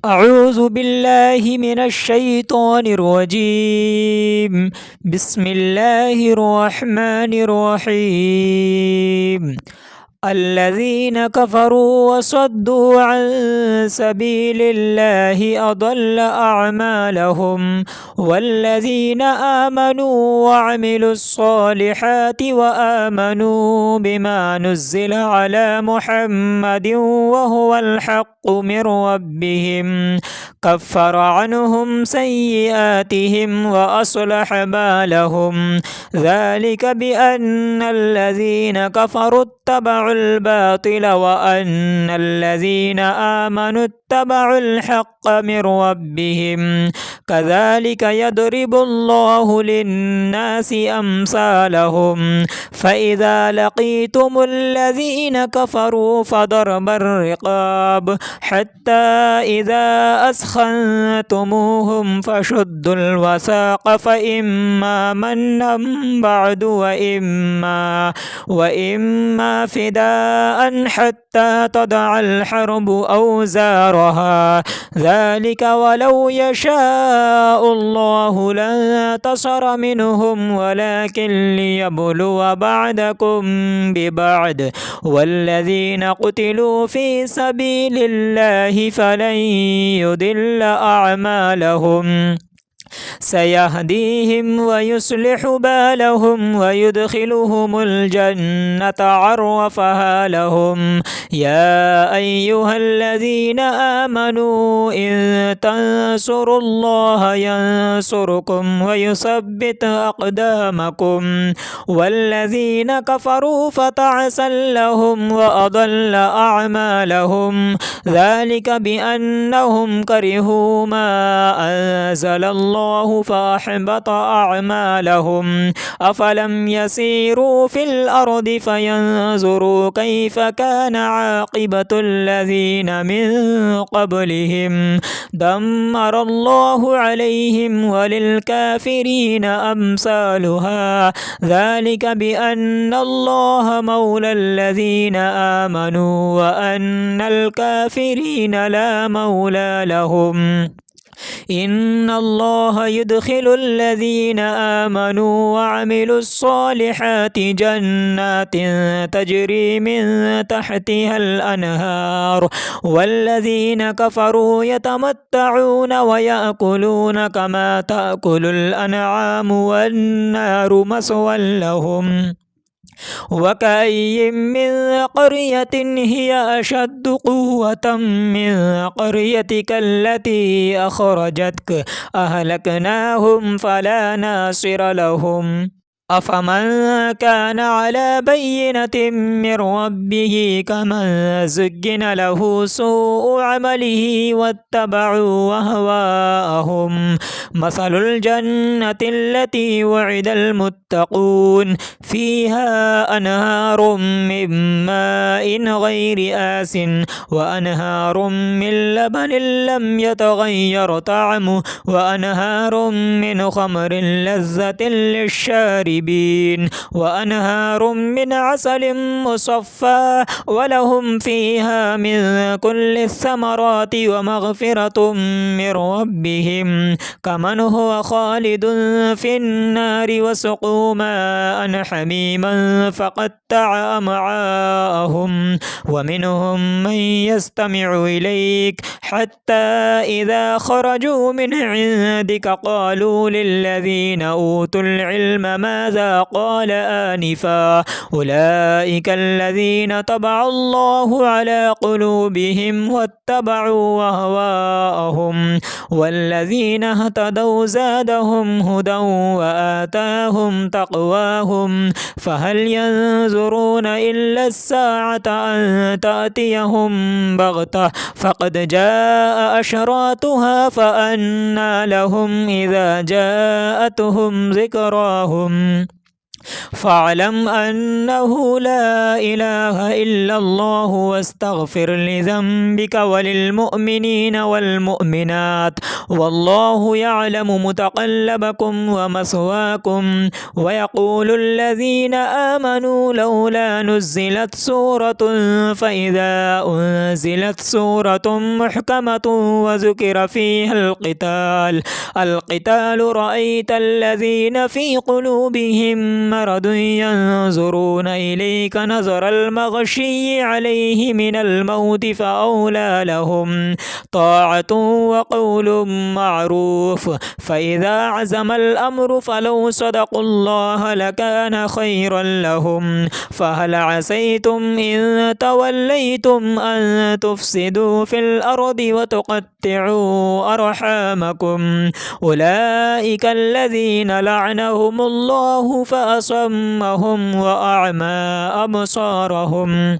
أعوذ بالله من الشيطان الرجيم. بسم الله الرحمن الرحيم. الذين كفروا وصدوا عن سبيل الله أضل أعمالهم، والذين آمنوا وعملوا الصالحات وآمنوا بما نزل على محمد وهو الحق من ربهم كفر عنهم سيئاتهم وأصلح بالهم، ذلك بأن الذين كفروا اتبعوا الباطل وأن الذين آمنوا اتبعوا الحق من ربهم، كذلك يضرب الله للناس أمثالهم، فإذا لقيتم الذين كفروا فضرب الرقاب حتى إذا أثخنتموهم فشدوا الوثاق، فإما منا بعد وإما فداء حتى تضع الحرب أوزارها، ذلك ولو يشاء الله لانتصر منهم ولكن ليبلو بعضكم ببعض، والذين قتلوا في سبيل الله فلن يضل أعمالهم، سيهديهم ويصلح بالهم ويدخلهم الجنة عرفها لهم. يا أيها الذين آمنوا إن تنصروا الله ينصركم ويثبت أقدامكم، والذين كفروا فتعسا لهم وأضل أعمالهم، ذلك بأنهم كرهوا ما أنزل الله فأحبط أعمالهم. أفلم يسيروا في الأرض فينظروا كيف كان عاقبة الذين من قبلهم، دمر الله عليهم وللكافرين أمثالها، ذلك بأن الله مولى الذين آمنوا وأن الكافرين لا مولى لهم. إن الله يدخل الذين آمنوا وعملوا الصالحات جنات تجري من تحتها الأنهار، والذين كفروا يتمتعون ويأكلون كما تأكل الأنعام والنار مثوى لهم. وكأي من قرية هي أشد قوة من قريتك التي أخرجتك أهلكناهم فلا ناصر لهم. أفمن كان على بينة من ربه كمن زين له سوء عمله واتبعوا أهواءهم، مثل الجنة التي وعد المتقون فيها أنهار من ماء غير آس وأنهار من لبن لم يتغير طعمه وأنهار من خمر لذة للشاربين وأنهار من عسل مصفى ولهم فيها من كل الثمرات ومغفرة من ربهم كمن هو خالد في النار وسقوا ماء حميما فقطع أمعاءهم، ومنهم من يستمع إليك حتى إذا خرجوا من عندك قالوا للذين أوتوا العلم ماذا قال آنفا أولئك الذين طبع الله على قلوبهم واتبعوا أهواءهم، والذين اهتدوا زادهم هدى وآتاهم تقواهم، فهل ينظرون إلا الساعة أن تأتيهم بغتة فقد جاء أشراطها فأنى لهم إذا جاءتهم ذكراهم فاعلم أنه لا إله إلا الله واستغفر لذنبك وللمؤمنين والمؤمنات والله يعلم متقلبكم ومثواكم. ويقول الذين آمنوا لولا نزلت سورة فإذا أنزلت سورة محكمة وذكر فيها القتال رأيت الذين في قلوبهم مرض ينظرون إليك نظر المغشي عليه من الموت فأولى لهم طاعة وقول معروف. فإذا عزم الأمر فلو صدقوا الله لكان خيرا لهم. فهل عسيتم إن توليتم أن تفسدوا في الأرض وتقطعوا أرحامكم؟ أولئك الذين لعنهم الله فأصمهم وأعمى أبصارهم.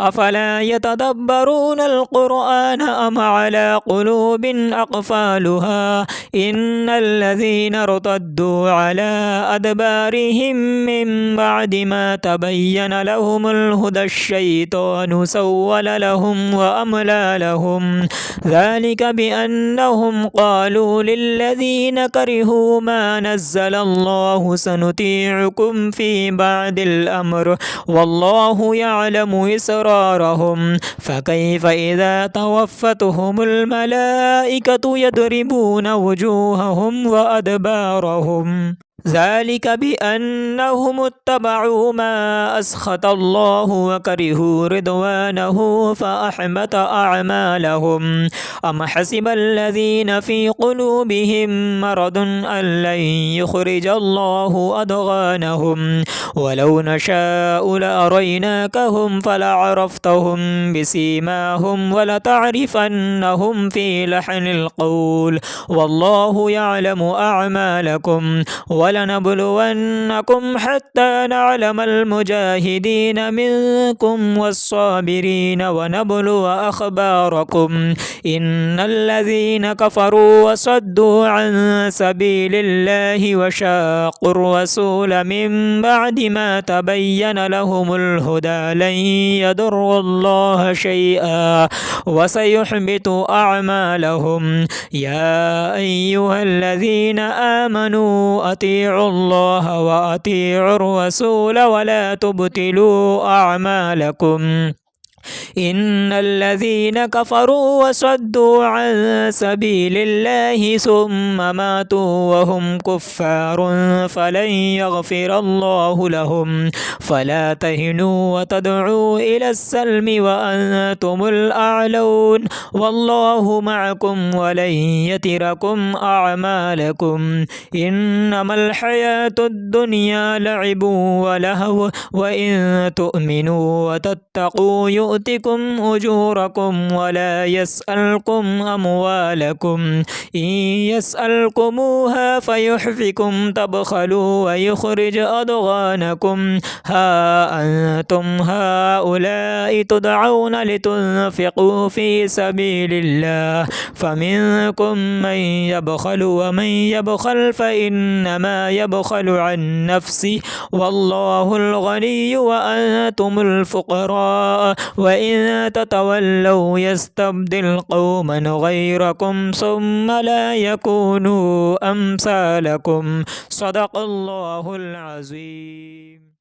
أفلا يتدبرون القرآن أم على قلوب أقفالها؟ إن الذين ارتدوا على أدبارهم من بعد ما تبين لهم الهدى الشيطان سول لهم وأملى لهم. ذلك بأنهم قالوا للذين كرهوا ما نزل الله سنطيعكم في بعد الأمر والله يعلم إسرارهم. فكيف إذا توفتهم الملائكة يضربون وجوههم وأدبارهم؟ ذلك بأنهم اتبعوا ما أسخط الله وكرهوا رضوانه فأحبط أعمالهم. أم حسب الذين في قلوبهم مرض أن لن يخرج الله أضغانهم ولو نشاء لأريناكهم فلعرفتهم بسيماهم ولتعرفنهم في لحن القول والله يعلم أعمالكم. ولنبلونكم حتى نعلم المجاهدين منكم والصابرين ونبلو أخباركم. إن الذين كفروا وصدوا عن سبيل الله وشاقوا الرسول من بعد ما تبين لهم الهدى لن يضروا الله شيئا وسيحبط أعمالهم. يا أيها الذين آمنوا أطيعوا الله وأطيعوا الرسول ولا تبطلوا أعمالكم. إن الذين كفروا وصدوا عن سبيل الله ثم ماتوا وهم كفار فلن يغفر الله لهم. فلا تهنوا وتدعوا إلى السلم وأنتم الأعلون والله معكم ولن يتركم أعمالكم. إنما الحياة الدنيا لعب ولهو وإن تؤمنوا وتتقوا يؤتكم أجوركم ولا يسألكم أموالكم. إن يسألكموها فيحفكم تبخلوا ويخرج أضغانكم. ها أنتم هؤلاء تدعون لتنفقوا في سبيل الله فمنكم من يبخل ومن يبخل فإنما يبخل عن نفسه والله الغني وأنتم الفقراء وإن تتولوا يستبدل قوما غيركم ثم لا يكونوا أمثالكم. صدق الله العظيم.